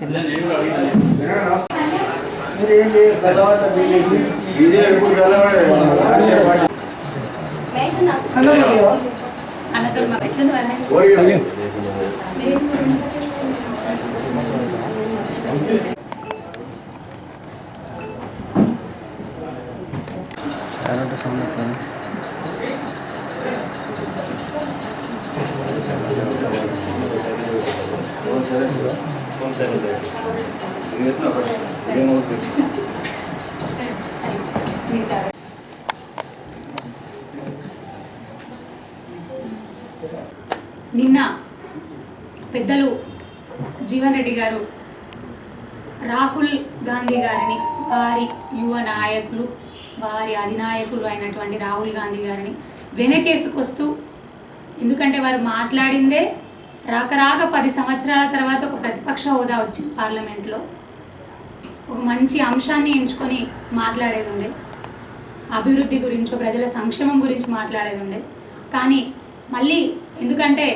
నిన్న పెద్దలు జీవన్ రెడ్డి గారు రాహుల్ గాంధీ గారిని వారి యువ నాయకులు వారి అధినాయకులు అయినటువంటి రాహుల్ గాంధీ గారిని వెనకేసుకొస్తూ, ఎందుకంటే వారు మాట్లాడిందే రాక 10 సంవత్సరాల తర్వాత ఒక ప్రతిపక్ష హోదా వచ్చింది పార్లమెంట్లో, ఒక మంచి అంశాన్ని ఎంచుకొని మాట్లాడేది ఉండే, అభివృద్ధి గురించో ప్రజల సంక్షేమం గురించి మాట్లాడేది ఉండే. కానీ మళ్ళీ ఎందుకంటే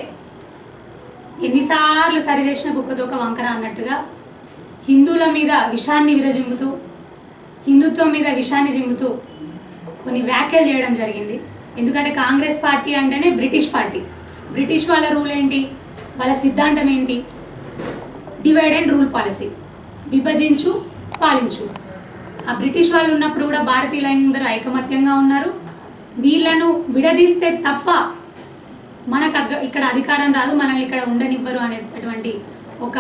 ఎన్నిసార్లు సరిచేసిన బుక్కతోక వంకర అన్నట్టుగా హిందువుల మీద విషాన్ని విరజిమ్ముతూ, హిందుత్వం మీద విషాన్ని జిమ్ముతూ కొన్ని వ్యాఖ్యలు చేయడం జరిగింది. ఎందుకంటే కాంగ్రెస్ పార్టీ అంటేనే బ్రిటిష్ పార్టీ. బ్రిటిష్ వాళ్ళ రూల్ ఏంటి, వాళ్ళ సిద్ధాంతం ఏంటి? డివైడ్ అండ్ రూల్ పాలసీ, విభజించు పాలించు. ఆ బ్రిటిష్ వాళ్ళు ఉన్నప్పుడు కూడా భారతీయులందరూ ఐకమత్యంగా ఉన్నారు. వీళ్ళను విడదీస్తే తప్ప మనకు ఇక్కడ అధికారం రాదు, మనల్ని ఇక్కడ ఉండనివ్వరు అనేటటువంటి ఒక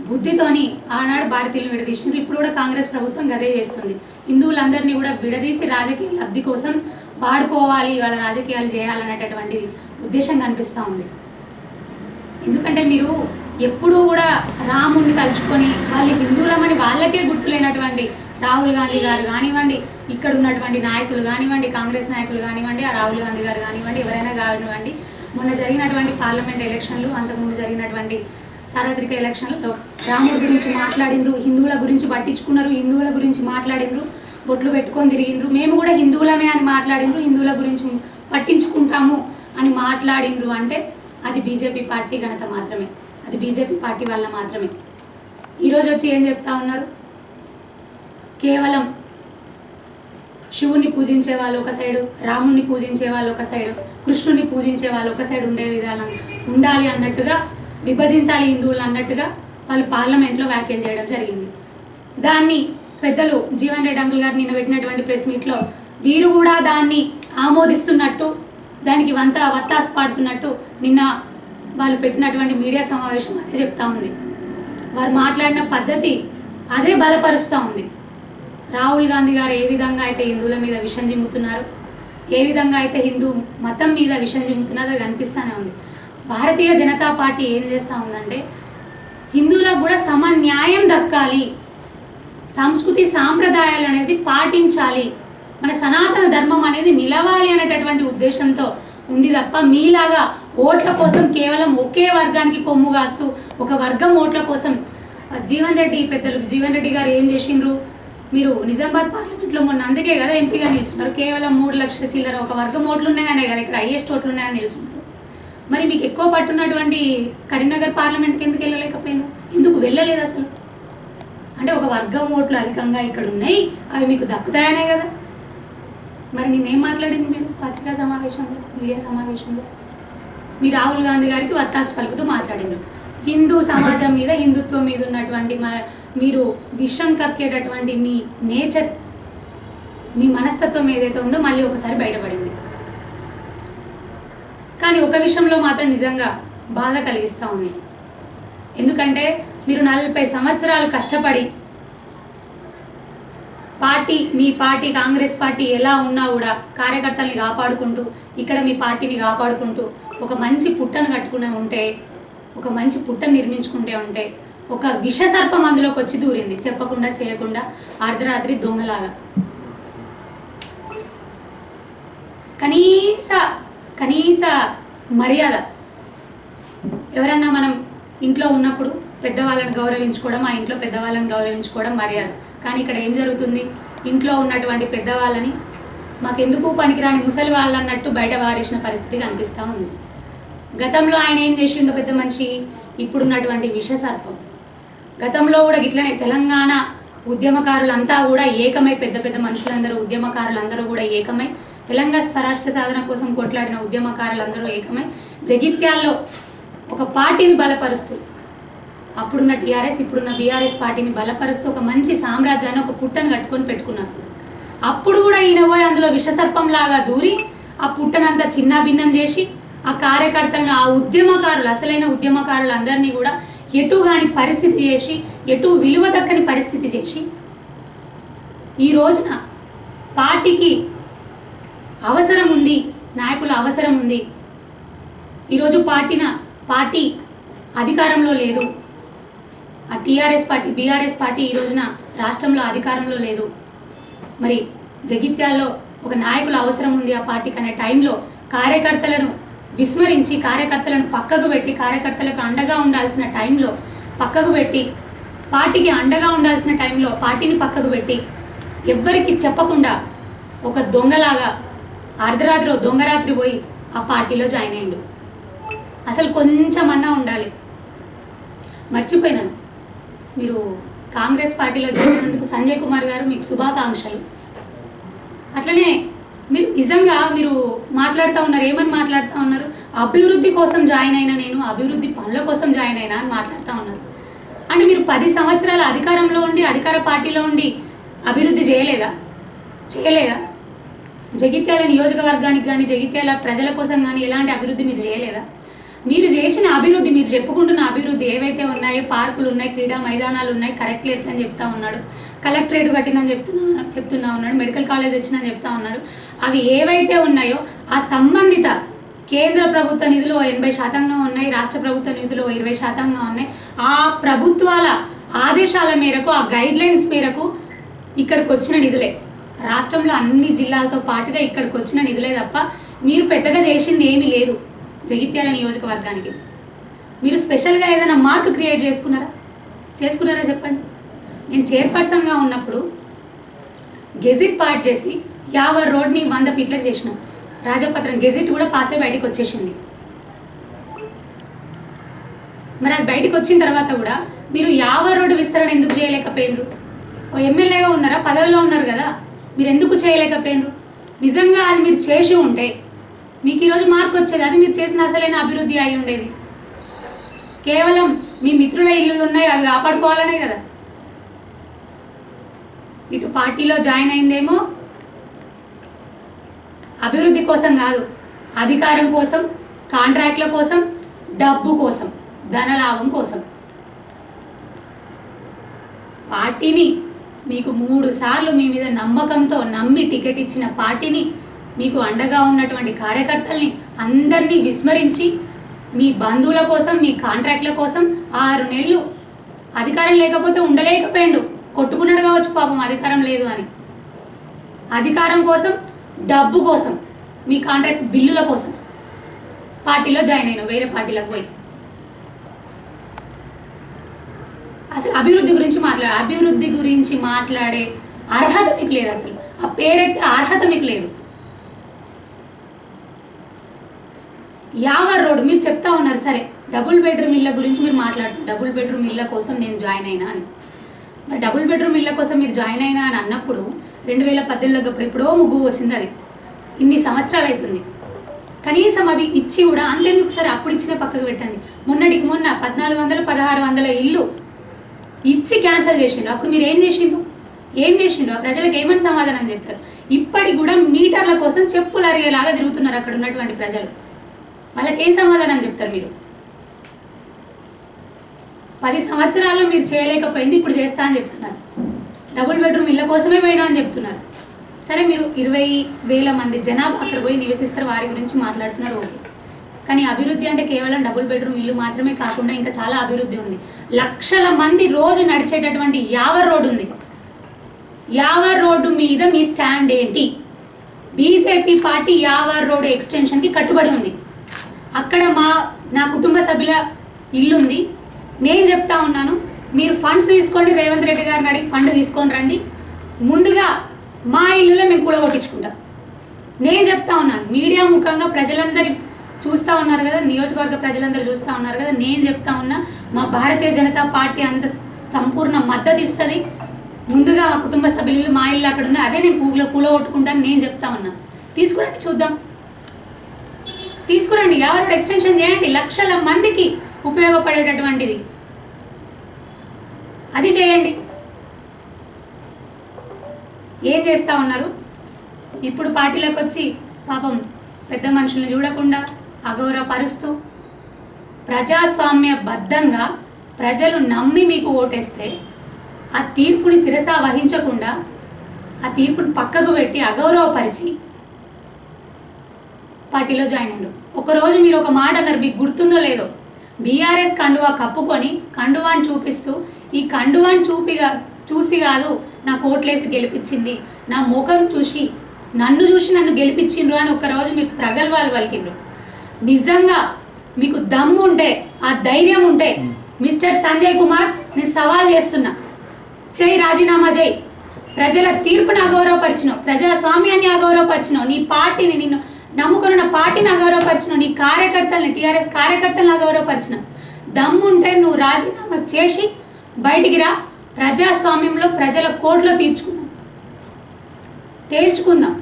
బుద్ధితోని ఆనాడు భారతీయులను విడదీసినారు. ఇప్పుడు కూడా కాంగ్రెస్ ప్రభుత్వం గదే చేస్తుంది. హిందువులందరినీ కూడా విడదీసి రాజకీయ లబ్ధి కోసం వాడుకోవాలి, వాళ్ళ రాజకీయాలు చేయాలనేటటువంటి ఉద్దేశం కనిపిస్తూ ఉంది. ఎందుకంటే మీరు ఎప్పుడూ కూడా రాముడిని తలుచుకొని వాళ్ళు హిందువులమని వాళ్ళకే గుర్తులేనటువంటి రాహుల్ గాంధీ గారు కానివ్వండి, ఇక్కడ ఉన్నటువంటి నాయకులు కానివ్వండి, కాంగ్రెస్ నాయకులు కానివ్వండి, ఆ రాహుల్ గాంధీ గారు కానివ్వండి, ఎవరైనా కానివ్వండి, మొన్న జరిగినటువంటి పార్లమెంట్ ఎలక్షన్లు, అంతకుముందు జరిగినటువంటి సార్వత్రిక ఎలక్షన్లలో రాముడి గురించి మాట్లాడినరు, హిందువుల గురించి పట్టించుకున్నారు, హిందువుల గురించి మాట్లాడినరు, బొట్లు పెట్టుకొని తిరిగినరు, మేము కూడా హిందువులమే అని మాట్లాడినరు, హిందువుల గురించి పట్టించుకుంటాము అని మాట్లాడినరు. అంటే అది బీజేపీ పార్టీ ఘనత మాత్రమే, అది బీజేపీ పార్టీ వల్ల మాత్రమే. ఈరోజు వచ్చి ఏం చెప్తా ఉన్నారు, కేవలం శివుణ్ణి పూజించే వాళ్ళు ఒక సైడు, రాముణ్ణి పూజించే వాళ్ళు ఒక సైడు, కృష్ణుని పూజించే వాళ్ళు ఒక సైడు ఉండే విధానం ఉండాలి అన్నట్టుగా, విభజించాలి హిందువులు అన్నట్టుగా వాళ్ళు పార్లమెంట్లో వ్యాఖ్యలు చేయడం జరిగింది. దాన్ని పెద్దలు జీవన్ రెడ్డి అంకుల్ గారు నిన్న పెట్టినటువంటి ప్రెస్ మీట్లో వీరు కూడా దాన్ని ఆమోదిస్తున్నట్టు, దానికి వత్తాసు పాడుతున్నట్టు నిన్న వాళ్ళు పెట్టినటువంటి మీడియా సమావేశం అదే చెప్తా ఉంది. వారు మాట్లాడిన పద్ధతి అదే బలపరుస్తూ ఉంది. రాహుల్ గాంధీ గారు ఏ విధంగా అయితే హిందువుల మీద విషం జిమ్ముతున్నారు, ఏ విధంగా అయితే హిందూ మతం మీద విషం జిమ్ముతున్నారో అది కనిపిస్తూనే ఉంది. భారతీయ జనతా పార్టీ ఏం చేస్తూ ఉందంటే హిందువులకు కూడా సమన్యాయం దక్కాలి, సంస్కృతి సాంప్రదాయాలు అనేది పాటించాలి, మన సనాతన ధర్మం అనేది నిలవాలి అనేటటువంటి ఉద్దేశంతో ఉంది తప్ప మీలాగా ఓట్ల కోసం కేవలం ఒకే వర్గానికి కొమ్ము కాస్తూ ఒక వర్గం ఓట్ల కోసం పెద్దలు జీవన్ రెడ్డి గారు ఏం చేసిండ్రు, మీరు నిజామాబాద్ పార్లమెంట్లో మొన్న అందుకే కదా ఎంపీగా నిలుచున్నారు, కేవలం 3 లక్షల చిల్లర ఒక వర్గం ఓట్లు ఉన్నాయనే కదా ఇక్కడ హైయెస్ట్ ఓట్లు ఉన్నాయని నిలుచున్నారు. మరి మీకు ఎక్కువ పట్టున్నటువంటి కరీంనగర్ పార్లమెంట్కి ఎందుకు వెళ్ళలేకపోయినా, ఎందుకు వెళ్ళలేదు అసలు? అంటే ఒక వర్గం ఓట్లు అధికంగా ఇక్కడ ఉన్నాయి, అవి మీకు దక్కుతాయనే కదా. మరి నేనేం మాట్లాడింది మీరు పత్రికా సమావేశంలో, మీడియా సమావేశంలో? మీ రాహుల్ గాంధీ గారికి వత్తాసు పలుకుతూ మాట్లాడినారు. హిందూ సమాజం మీద, హిందుత్వం మీద ఉన్నటువంటి మీరు విషం కక్కేటటువంటి మీ నేచర్, మీ మనస్తత్వం ఏదైతే ఉందో మళ్ళీ ఒకసారి బయటపడింది. కానీ ఒక విషయంలో మాత్రం నిజంగా బాధ కలిగిస్తూ ఉంది. ఎందుకంటే మీరు 40 సంవత్సరాలు కష్టపడి మీ పార్టీ కాంగ్రెస్ పార్టీ ఎలా ఉన్నా కూడా కార్యకర్తల్ని కాపాడుకుంటూ, ఇక్కడ మీ పార్టీని కాపాడుకుంటూ ఒక మంచి పుట్టను కట్టుకునే ఉంటే, ఒక మంచి పుట్టను నిర్మించుకుంటే ఉంటే, ఒక విషసర్పం అందులోకి వచ్చి దూరింది చెప్పకుండా చేయకుండా అర్ధరాత్రి దొంగలాగా. కనీస మర్యాద. ఎవరన్నా మనం ఇంట్లో ఉన్నప్పుడు పెద్దవాళ్ళని గౌరవించుకోవడం, ఆ ఇంట్లో పెద్దవాళ్ళని గౌరవించుకోవడం మర్యాద. కానీ ఇక్కడ ఏం జరుగుతుంది, ఇంట్లో ఉన్నటువంటి పెద్దవాళ్ళని మాకెందుకు పనికిరాని ముసలి వాళ్ళు అన్నట్టు బయట వారేసిన పరిస్థితి కనిపిస్తూ ఉంది. గతంలో ఆయన ఏం చేసిండో పెద్ద మనిషి, ఇప్పుడున్నటువంటి విషసర్పం గతంలో కూడా ఇట్లనే తెలంగాణ ఉద్యమకారులంతా కూడా ఏకమై, పెద్ద పెద్ద మనుషులందరూ ఉద్యమకారులందరూ కూడా ఏకమై, తెలంగాణ స్వరాష్ట్ర సాధన కోసం కొట్లాడిన ఉద్యమకారులందరూ ఏకమై జగిత్యాల్లో ఒక పార్టీని బలపరుస్తూ, అప్పుడున్న టీఆర్ఎస్ ఇప్పుడున్న బీఆర్ఎస్ పార్టీని బలపరుస్తూ ఒక మంచి సామ్రాజ్యాన్ని, ఒక పుట్టను కట్టుకొని పెట్టుకున్నారు. అప్పుడు కూడా ఈయన పోయి అందులో విషసర్పంలాగా దూరి ఆ పుట్టనంతా చిన్న భిన్నం చేసి ఆ కార్యకర్తలను, ఆ ఉద్యమకారులు, అసలైన ఉద్యమకారులు అందరినీ కూడా ఎటు కాని పరిస్థితి చేసి, ఎటు విలువ దక్కని పరిస్థితి చేసి, ఈ రోజున పార్టీకి అవసరం ఉంది, నాయకుల అవసరం ఉంది. ఈరోజు పార్టీ అధికారంలో లేదు. ఆ టీఆర్ఎస్ పార్టీ, బీఆర్ఎస్ పార్టీ ఈ రోజున రాష్ట్రంలో అధికారంలో లేదు. మరి జగిత్యాల్లో ఒక నాయకుల అవసరం ఉంది ఆ పార్టీకి అనే టైంలో కార్యకర్తలను విస్మరించి, కార్యకర్తలను పక్కకు పెట్టి, కార్యకర్తలకు అండగా ఉండాల్సిన టైంలో పక్కకు పెట్టి, పార్టీకి అండగా ఉండాల్సిన టైంలో పార్టీని పక్కకు పెట్టి, ఎవ్వరికి చెప్పకుండా ఒక దొంగలాగా అర్ధరాత్రి దొంగరాత్రి పోయి ఆ పార్టీలో జాయిన్ అయ్యిండు. అసలు కొంచెమన్నా ఉండాలి. మర్చిపోయినాను, మీరు కాంగ్రెస్ పార్టీలో జాయిన్ అయినందుకు సంజయ్ కుమార్ గారు మీకు శుభాకాంక్షలు. అట్లనే మీరు నిజంగా మీరు మాట్లాడుతూ ఉన్నారు, ఏమని మాట్లాడుతూ ఉన్నారు? అభివృద్ధి కోసం జాయిన్ అయినా, నేను అభివృద్ధి పనుల కోసం జాయిన్ అయినా అని మాట్లాడుతూ ఉన్నారు. అంటే మీరు 10 సంవత్సరాలు అధికారంలో ఉండి, అధికార పార్టీలో ఉండి అభివృద్ధి చేయలేదా? జగిత్యాల నియోజకవర్గానికి కానీ, జగిత్యాల ప్రజల కోసం కానీ ఎలాంటి అభివృద్ధి మీరు చేయలేదా? మీరు చేసిన అభివృద్ధి, మీరు చెప్పుకుంటున్న అభివృద్ధి ఏవైతే ఉన్నాయో, పార్కులు ఉన్నాయి, క్రీడా మైదానాలు ఉన్నాయి, కరెక్ట్ అని చెప్తా ఉన్నాడు, కలెక్టరేట్ కట్టినని చెప్తున్నా ఉన్నాడు, మెడికల్ కాలేజ్ వచ్చినని చెప్తా ఉన్నాడు. అవి ఏవైతే ఉన్నాయో ఆ సంబంధిత కేంద్ర ప్రభుత్వ నిధులు 80% ఉన్నాయి, రాష్ట్ర ప్రభుత్వ నిధులు 20% ఉన్నాయి. ఆ ప్రభుత్వాల ఆదేశాల మేరకు, ఆ గైడ్లైన్స్ మేరకు ఇక్కడికి వచ్చిన నిధులే, రాష్ట్రంలో అన్ని జిల్లాలతో పాటుగా ఇక్కడికి వచ్చిన నిధులే తప్ప మీరు పెద్దగా చేసింది ఏమీ లేదు. జగిత్యాల నియోజకవర్గానికి మీరు స్పెషల్గా ఏదైనా మార్క్ క్రియేట్ చేసుకున్నారా చెప్పండి. నేను చైర్పర్సన్గా ఉన్నప్పుడు గెజిట్ పాస్ చేసి 50 రోడ్ని 100 ఫీట్లకు చేసినాం. రాజపత్రం గెజిట్ కూడా పాస్ అయి బయటికి వచ్చేసింది. మరి అది బయటికి వచ్చిన తర్వాత కూడా మీరు 50 రోడ్డు విస్తరణ ఎందుకు చేయలేకపోయినరు? ఓ ఎమ్మెల్యేగా ఉన్నారా, పదవిలో ఉన్నారు కదా, మీరు ఎందుకు చేయలేకపోయినరు? నిజంగా అది మీరు చేసి ఉంటే మీకు ఈరోజు మార్క్ వచ్చేది. అది మీరు చేసిన అసలైన అభివృద్ధి అయి ఉండేది. కేవలం మీ మిత్రుల ఇల్లులు ఉన్నాయి, అవి కాపాడుకోవాలనే కదా. ఇటు పార్టీలో జాయిన్ అయిందేమో అభివృద్ధి కోసం కాదు, అధికారం కోసం, కాంట్రాక్ట్ల కోసం, డబ్బు కోసం, ధనలాభం కోసం. పార్టీని మీకు 3 సార్లు మీ మీద నమ్మకంతో నమ్మి టికెట్ ఇచ్చిన పార్టీని, మీకు అండగా ఉన్నటువంటి కార్యకర్తల్ని అందరినీ విస్మరించి, మీ బంధువుల కోసం, మీ కాంట్రాక్ట్ల కోసం 6 నెలలు అధికారం లేకపోతే ఉండలేకపోయాడు. కొట్టుకున్నాడు కావచ్చు పాపం, అధికారం లేదు అని. అధికారం కోసం, డబ్బు కోసం, మీ కాంట్రాక్ట్ బిల్లుల కోసం పార్టీలో జాయిన్ అయినా, వేరే పార్టీలకు పోయి. అసలు అభివృద్ధి గురించి మాట్లాడే అర్హత మీకు లేదు. అసలు ఆ పేరెత్తే అర్హత మీకు లేదు. 50 రోడ్డు మీరు చెప్తా ఉన్నారు, సరే డబుల్ బెడ్రూమ్ ఇళ్ళ గురించి మీరు మాట్లాడుతున్నారు. డబుల్ బెడ్రూమ్ ఇళ్ళ కోసం నేను జాయిన్ అయినా అని. మరి డబుల్ బెడ్రూమ్ ఇళ్ళ కోసం మీరు జాయిన్ అయినా అని అన్నప్పుడు 2018లో ఎప్పుడో ముగ్గు వస్తుంది. అది ఇన్ని సంవత్సరాలు అవుతుంది. కనీసం అవి ఇచ్చి కూడా అంతెందుకు, సరే అప్పుడు ఇచ్చిన పక్కకు పెట్టండి. మొన్నటికి మొన్న 1400, 1600 ఇల్లు ఇచ్చి క్యాన్సిల్ చేసిండు. అప్పుడు మీరు ఏం చేసిండు? ఆ ప్రజలకు ఏమని సమాధానం చెప్తారు? ఇప్పటికి కూడా మీటర్ల కోసం చెప్పులు అరిగేలాగా తిరుగుతున్నారు అక్కడ ఉన్నటువంటి ప్రజలు. వాళ్ళకి ఏం సమాధానం చెప్తారు మీరు? 10 సంవత్సరాల్లో మీరు చేయలేకపోయింది ఇప్పుడు చేస్తా అని చెప్తున్నారు. డబుల్ బెడ్రూమ్ ఇళ్ళ కోసమే పోయినా అని చెప్తున్నారు. సరే మీరు 20,000 మంది జనాభా అక్కడ పోయి నివసిస్తారు, వారి గురించి మాట్లాడుతున్నారు, ఓకే. కానీ అభివృద్ధి అంటే కేవలం డబుల్ బెడ్రూమ్ ఇల్లు మాత్రమే కాకుండా ఇంకా చాలా అభివృద్ధి ఉంది. లక్షల మంది రోజు నడిచేటటువంటి 50 రోడ్డు ఉంది. 50 రోడ్డు మీద మీ స్టాండ్ ఏంటి? బీజేపీ పార్టీ 50 రోడ్డు ఎక్స్టెన్షన్కి కట్టుబడి ఉంది. అక్కడ నా కుటుంబ సభ్యుల ఇల్లుంది. నేను చెప్తా ఉన్నాను, మీరు ఫండ్స్ తీసుకోండి, రేవంత్ రెడ్డి గారిని అడిగి ఫండ్ తీసుకొని రండి. ముందుగా మా ఇల్లులో మేము కూడగొట్టించుకుంటాం. నేను చెప్తా ఉన్నాను, మీడియా ముఖంగా ప్రజలందరి చూస్తూ ఉన్నారు కదా, నియోజకవర్గ ప్రజలందరూ చూస్తూ ఉన్నారు కదా. నేను చెప్తా ఉన్నా, మా భారతీయ జనతా పార్టీ అంత సంపూర్ణ మద్దతు ఇస్తుంది. ముందుగా కుటుంబ సభ్యులు మా ఇల్లు అక్కడ ఉంది, అదే నేను కూలగొట్టుకుంటాను నేను చెప్తా ఉన్నా. తీసుకురండి చూద్దాం, తీసుకురండి. ఎవరు ఎక్స్టెన్షన్ చేయండి, లక్షల మందికి ఉపయోగపడేటటువంటిది అది చేయండి. ఏం చేస్తూ ఉన్నారు? ఇప్పుడు పార్టీలకు వచ్చి పాపం పెద్ద మనుషులను చూడకుండా అగౌరవపరుస్తూ ప్రజాస్వామ్యబద్ధంగా ప్రజలు నమ్మి మీకు ఓటేస్తే ఆ తీర్పుని శిరస వహించకుండా ఆ తీర్పుని పక్కకు పెట్టి అగౌరవపరిచి పార్టీలో జాయిన్ అయ్యారు. ఒకరోజు మీరు ఒక మాట అన్నారు, మీకు గుర్తుందో లేదో, బీఆర్ఎస్ కండువా కప్పుకొని కండువాని చూపిస్తూ ఈ కండువాని చూసి కాదు నా కోట్లేసి గెలిపించింది, నా ముఖం చూసి నన్ను గెలిపించిండ్రు అని ఒకరోజు మీరు ప్రగల్భాలు పలికిండ్రు. నిజంగా మీకు దమ్ము ఉంటే, ఆ ధైర్యం ఉంటే మిస్టర్ సంజయ్ కుమార్ నేను సవాల్ చేస్తున్నా, చేయి, రాజీనామా చేయి. ప్రజల తీర్పుని అగౌరవపరిచినావు, ప్రజాస్వామ్యాన్ని అగౌరవపరిచినావు, నీ పార్టీని, నిన్ను నమ్ముకున్న పార్టీని అగౌరవపరిచినావు, నీ కార్యకర్తల్ని, టీఆర్ఎస్ కార్యకర్తలను అగౌరవపరిచినావు. దమ్ముంటే నువ్వు రాజీనామా చేసి బయటికి రా. ప్రజాస్వామ్యంలో ప్రజల కోర్టులో తేల్చుకుందాం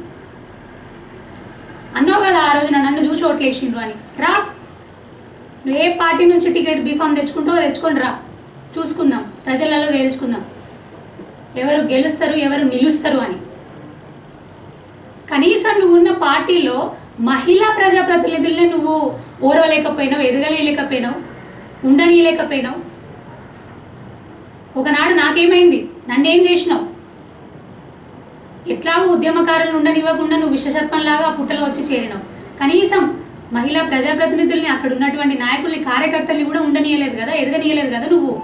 అన్నావు కదా ఆ రోజున, నన్ను చూసి ఓట్లేసిండ్రు అని. రా, నువ్వు ఏ పార్టీ నుంచి టికెట్ బీఫామ్ తెచ్చుకొని రా, చూసుకుందాం, ప్రజలలో తేల్చుకుందాం ఎవరు గెలుస్తారు ఎవరు నిలుస్తారు అని. కనీసం నువ్వు ఉన్న పార్టీలో మహిళా ప్రజాప్రతినిధుల్ని నువ్వు ఓర్వలేకపోయినావు, ఎదగలేకపోయినావు, ఉండనీయలేకపోయినావు. ఒకనాడు నాకేమైంది, నన్నేం చేసినావు? ఎట్లాగో ఉద్యమకారులను ఉండనివ్వకుండా నువ్వు విషసర్పంలాగా పుట్టలో వచ్చి చేరినావు. కనీసం మహిళా ప్రజాప్రతినిధుల్ని, అక్కడ ఉన్నటువంటి నాయకుల్ని, కార్యకర్తల్ని కూడా ఉండనీయలేదు కదా, ఎదగనీయలేదు కదా నువ్వు.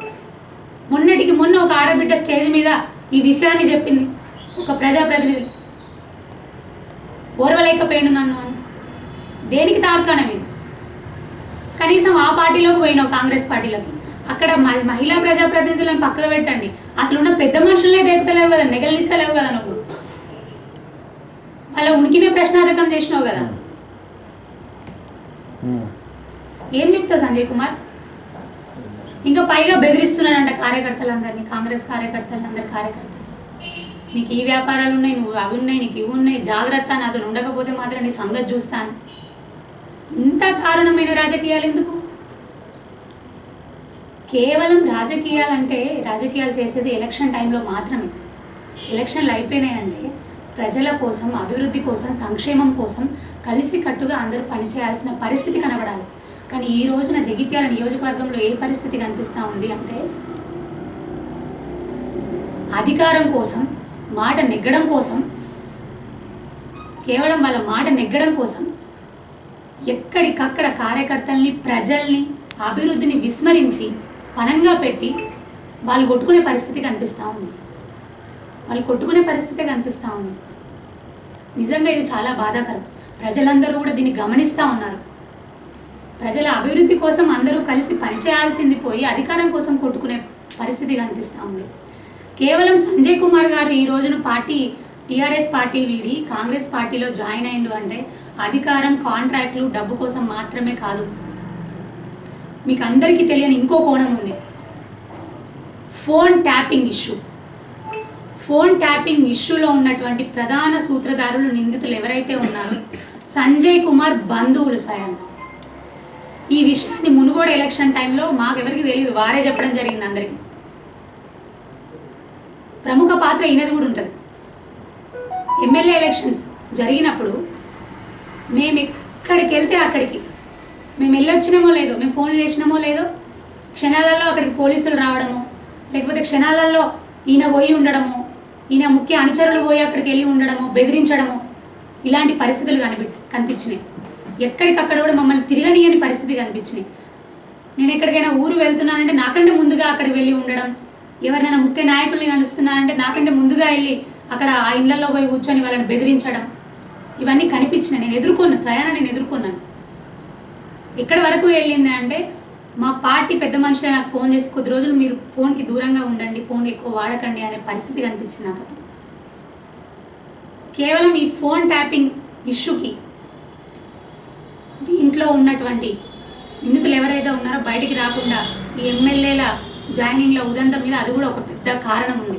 మొన్నటికి మొన్న ఒక ఆడబిడ్డ స్టేజ్ మీద ఈ విషయాన్ని చెప్పింది, ఒక ప్రజాప్రతినిధి ఓర్వలేకపోయాను నన్ను అని. దేనికి తార్కాణం ఇది? కనీసం ఆ పార్టీలోకి పోయినావు, కాంగ్రెస్ పార్టీలోకి, అక్కడ మహిళా ప్రజాప్రతినిధులను పక్కకు పెట్టండి, అసలు ఉన్న పెద్ద మనుషులనే దేకుతలేవు కదా, నెగలిస్తలేవు కదా నువ్వు. వాళ్ళ ఉనికినే ప్రశ్నార్థకం చేసినావు కదా. ఏం చెప్తావు సంజయ్ కుమార్? ఇంకా పైగా బెదిరిస్తున్నాడంట కార్యకర్తలందరినీ, కాంగ్రెస్ కార్యకర్తలందరి కార్యకర్తలు. నీకు ఈ వ్యాపారాలు ఉన్నాయి, నువ్వు అవి ఉన్నాయి, నీకు ఇవి ఉన్నాయి, జాగ్రత్త, నాతో ఉండకపోతే మాత్రం నీ సంగతి చూస్తాను. ఇంత దారుణమైన రాజకీయాలు ఎందుకు? కేవలం రాజకీయాలు చేసేది ఎలక్షన్ టైంలో మాత్రమే. ఎలక్షన్లు అయిపోయినాయంటే ప్రజల కోసం, అభివృద్ధి కోసం, సంక్షేమం కోసం కలిసికట్టుగా అందరూ పనిచేయాల్సిన పరిస్థితి కనబడాలి. కానీ ఈ రోజున జగిత్యాల నియోజకవర్గంలో ఏ పరిస్థితి కనిపిస్తూ ఉంది అంటే, అధికారం కోసం, మాట నెగ్గడం కోసం, కేవలం వాళ్ళ మాట నెగ్గడం కోసం ఎక్కడికక్కడ కార్యకర్తల్ని, ప్రజల్ని, అభివృద్ధిని విస్మరించి పనంగా పెట్టి వాళ్ళు కొట్టుకునే పరిస్థితి కనిపిస్తూ ఉంది. నిజంగా ఇది చాలా బాధాకరం. ప్రజలందరూ కూడా దీన్ని గమనిస్తూ ఉన్నారు. ప్రజల అభివృద్ధి కోసం అందరూ కలిసి పనిచేయాల్సింది పోయి అధికారం కోసం కొట్టుకునే పరిస్థితి కనిపిస్తూ ఉంది. కేవలం సంజయ్ కుమార్ గారు ఈ రోజున టీఆర్ఎస్ పార్టీ వీడి కాంగ్రెస్ పార్టీలో జాయిన్ అయ్యిండు అంటే అధికారం, కాంట్రాక్ట్లు, డబ్బు కోసం మాత్రమే కాదు. మీకు అందరికీ తెలియని ఇంకో కోణం ఉంది. ఫోన్ ట్యాపింగ్ ఇష్యూలో ఉన్నటువంటి ప్రధాన సూత్రధారులు, నిందితులు ఎవరైతే ఉన్నారో సంజయ్ కుమార్ బంధువులు స్వయం. ఈ విషయాన్ని మునుగోడు ఎలక్షన్ టైంలో మాకెవరికి తెలియదు, వారే చెప్పడం జరిగింది అందరికీ. ప్రముఖ పాత్ర ఈయనది కూడా ఉంటుంది. ఎమ్మెల్యే ఎలక్షన్స్ జరిగినప్పుడు మేము ఎక్కడికి వెళ్తే అక్కడికి మేము వెళ్ళొచ్చినామో లేదో, మేము ఫోన్లు చేసినామో లేదో, క్షణాలలో అక్కడికి పోలీసులు రావడము, లేకపోతే క్షణాలలో ఈయన పోయి ఉండడము, ఈయన ముఖ్య అనుచరులు పోయి అక్కడికి వెళ్ళి ఉండడము, బెదిరించడము, ఇలాంటి పరిస్థితులు కనిపించినాయి. ఎక్కడికక్కడ కూడా మమ్మల్ని తిరగనియని పరిస్థితి కనిపించినాయి. నేను ఎక్కడికైనా ఊరు వెళ్తున్నానంటే నాకంటే ముందుగా అక్కడికి వెళ్ళి ఉండడం, ఎవరైనా ముఖ్య నాయకుల్ని కలుస్తున్నానంటే నాకంటే ముందుగా వెళ్ళి అక్కడ ఆ ఇళ్లలో పోయి కూర్చొని వాళ్ళని బెదిరించడం, ఇవన్నీ కనిపించినాయి. నేను ఎదుర్కొన్నాను. ఎక్కడి వరకు వెళ్ళింది అంటే, మా పార్టీ పెద్ద మనుషులే నాకు ఫోన్ చేసి కొద్ది రోజులు మీరు ఫోన్కి దూరంగా ఉండండి, ఫోన్ ఎక్కువ వాడకండి అనే పరిస్థితి కనిపించింది నాకు. కేవలం ఈ ఫోన్ ట్యాపింగ్ ఇష్యూకి దీంట్లో ఉన్నటువంటి నిందితులు ఎవరైతే ఉన్నారో బయటికి రాకుండా ఈ ఎమ్మెల్యేల జాయినింగ్లో ఉదంతం మీద అది కూడా ఒక పెద్ద కారణం ఉంది.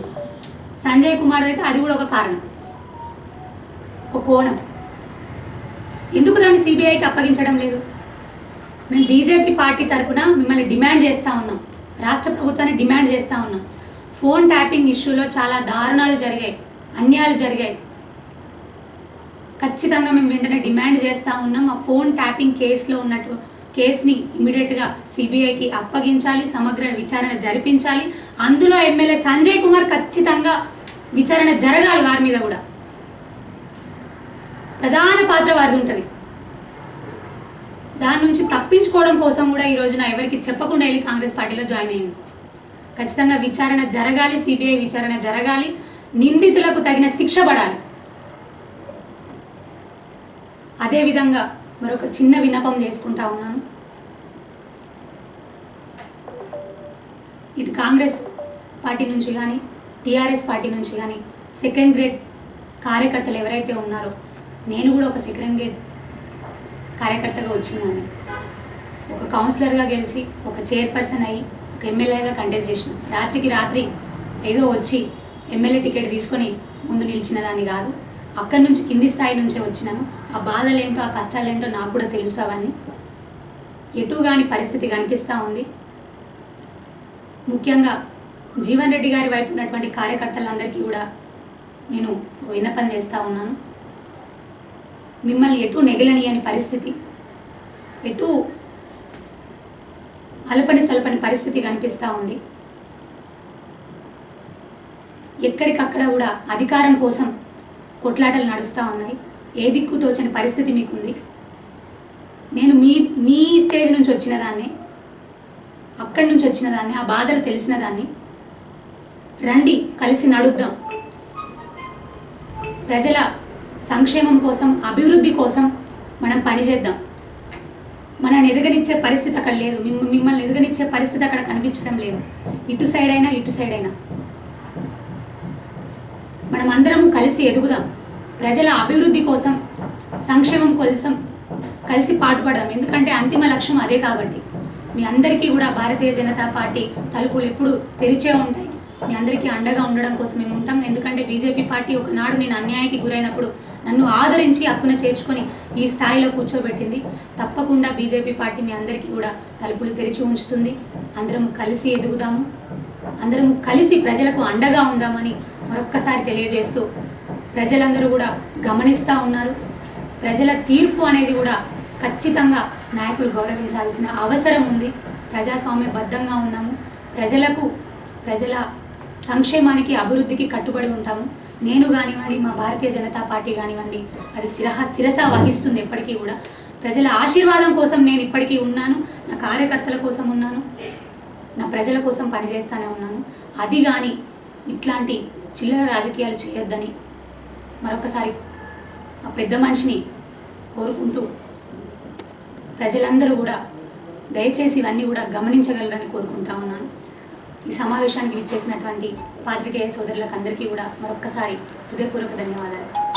సంజయ్ కుమార్ అయితే అది కూడా ఒక కారణం, ఒక కోణం. ఎందుకు దాన్ని సిబిఐకి అప్పగించడం లేదు? మేము బీజేపీ పార్టీ తరఫున మిమ్మల్ని డిమాండ్ చేస్తూ ఉన్నాం, రాష్ట్ర ప్రభుత్వాన్ని డిమాండ్ చేస్తూ ఉన్నాం. ఫోన్ ట్యాపింగ్ ఇష్యూలో చాలా దారుణాలు జరిగాయి, అన్యాయాలు జరిగాయి. ఖచ్చితంగా మేము వెంటనే డిమాండ్ చేస్తూ ఉన్నాం. ఆ ఫోన్ ట్యాపింగ్ కేసులో ఉన్నట్టు కేసుని ఇమీడియట్గా సిబిఐకి అప్పగించాలి, సమగ్ర విచారణ జరిపించాలి. అందులో ఎమ్మెల్యే సంజయ్ కుమార్ ఖచ్చితంగా విచారణ జరగాలి. వారి మీద కూడా ప్రధాన పాత్ర వారిది ఉంటుంది. దాని నుంచి తప్పించుకోవడం కోసం కూడా ఈ రోజున ఎవరికి చెప్పకుండా వెళ్ళి కాంగ్రెస్ పార్టీలో జాయిన్ అయ్యింది. ఖచ్చితంగా విచారణ జరగాలి, సిబిఐ విచారణ జరగాలి, నిందితులకు తగిన శిక్ష పడాలి. అదేవిధంగా మరొక చిన్న విన్నపం చేసుకుంటా ఉన్నాను. ఇటు కాంగ్రెస్ పార్టీ నుంచి కానీ టీఆర్ఎస్ పార్టీ నుంచి కానీ సెకండ్ గ్రేడ్ కార్యకర్తలు ఎవరైతే ఉన్నారో, నేను కూడా ఒక సెకండ్ గ్రేడ్ కార్యకర్తగా వచ్చిందని, ఒక కౌన్సిలర్గా గెలిచి ఒక చైర్పర్సన్ అయ్యి ఒక ఎమ్మెల్యేగా కంటెస్ట్ చేసిన, రాత్రికి రాత్రి ఏదో వచ్చి ఎమ్మెల్యే టికెట్ తీసుకొని ముందు నిలిచిన దాన్ని కాదు. అక్కడి నుంచి కింది స్థాయి నుంచే వచ్చినాను. ఆ బాధలేంటో ఆ కష్టాలేంటో నాకు కూడా తెలుసు. అవన్నీ ఎటు కాని పరిస్థితి కనిపిస్తూ ఉంది. ముఖ్యంగా జీవన్ రెడ్డి గారి వైపు ఉన్నటువంటి కార్యకర్తలందరికీ కూడా నేను విన్నపం చేస్తూ ఉన్నాను. మిమ్మల్ని ఎటు నెగలనియని పరిస్థితి, ఎటు అలపని సలపని పరిస్థితి కనిపిస్తూ ఉంది. ఎక్కడికక్కడ కూడా అధికారం కోసం కొట్లాటలు నడుస్తూ ఉన్నాయి. ఏ దిక్కు తోచని పరిస్థితి మీకుంది. నేను మీ స్టేజ్ నుంచి వచ్చిన దాన్ని, అక్కడి నుంచి వచ్చిన దాన్ని, ఆ బాధలు తెలిసిన దాన్ని. రండి కలిసి నడుద్దాం. ప్రజల సంక్షేమం కోసం, అభివృద్ధి కోసం మనం పనిచేద్దాం. మనల్ని ఎదగనిచ్చే పరిస్థితి అక్కడ లేదు, మిమ్మల్ని ఎదగనిచ్చే పరిస్థితి అక్కడ కనిపించడం లేదు. ఇటు సైడ్ అయినా మనం అందరము కలిసి ఎదుగుదాం. ప్రజల అభివృద్ధి కోసం, సంక్షేమం కోసం కలిసి పాటుపడదాం. ఎందుకంటే అంతిమ లక్ష్యం అదే. కాబట్టి మీ అందరికీ కూడా భారతీయ జనతా పార్టీ తలుపులు ఎప్పుడు తెరిచే ఉంటాయి. మీ అందరికీ అండగా ఉండడం కోసం మేము ఉంటాం. ఎందుకంటే బీజేపీ పార్టీ ఒకనాడు నేను అన్యాయానికి గురైనప్పుడు నన్ను ఆదరించి హక్కున చేర్చుకొని ఈ స్థాయిలో కూర్చోబెట్టింది. తప్పకుండా బీజేపీ పార్టీ మీ అందరికీ కూడా తలుపులు తెరిచి ఉంచుతుంది. అందరము కలిసి ఎదుగుదాము, అందరము కలిసి ప్రజలకు అండగా ఉందామని మరొక్కసారి తెలియజేస్తూ, ప్రజలందరూ కూడా గమనిస్తూ ఉన్నారు. ప్రజల తీర్పు అనేది కూడా ఖచ్చితంగా నాయకులు గౌరవించాల్సిన అవసరం ఉంది. ప్రజాస్వామ్యబద్ధంగా ఉన్నాము. ప్రజల సంక్షేమానికి, అభివృద్ధికి కట్టుబడి ఉంటాము. నేను కానివ్వండి, మా భారతీయ జనతా పార్టీ కానివ్వండి, అది శిరస వహిస్తుంది ఎప్పటికీ కూడా. ప్రజల ఆశీర్వాదం కోసం నేను ఇప్పటికీ ఉన్నాను. నా కార్యకర్తల కోసం ఉన్నాను, నా ప్రజల కోసం పనిచేస్తూనే ఉన్నాను. అది కానీ ఇట్లాంటి చిల్లర రాజకీయాలు చేయొద్దని మరొకసారి ఆ పెద్ద మనిషిని కోరుకుంటూ, ప్రజలందరూ కూడా దయచేసి ఇవన్నీ కూడా గమనించగలరని కోరుకుంటా ఉన్నాను. ఈ సమావేశానికి విచ్చేసినటువంటి పాత్రికేయ సోదరులకు అందరికీ కూడా మరొక్కసారి హృదయపూర్వక ధన్యవాదాలు.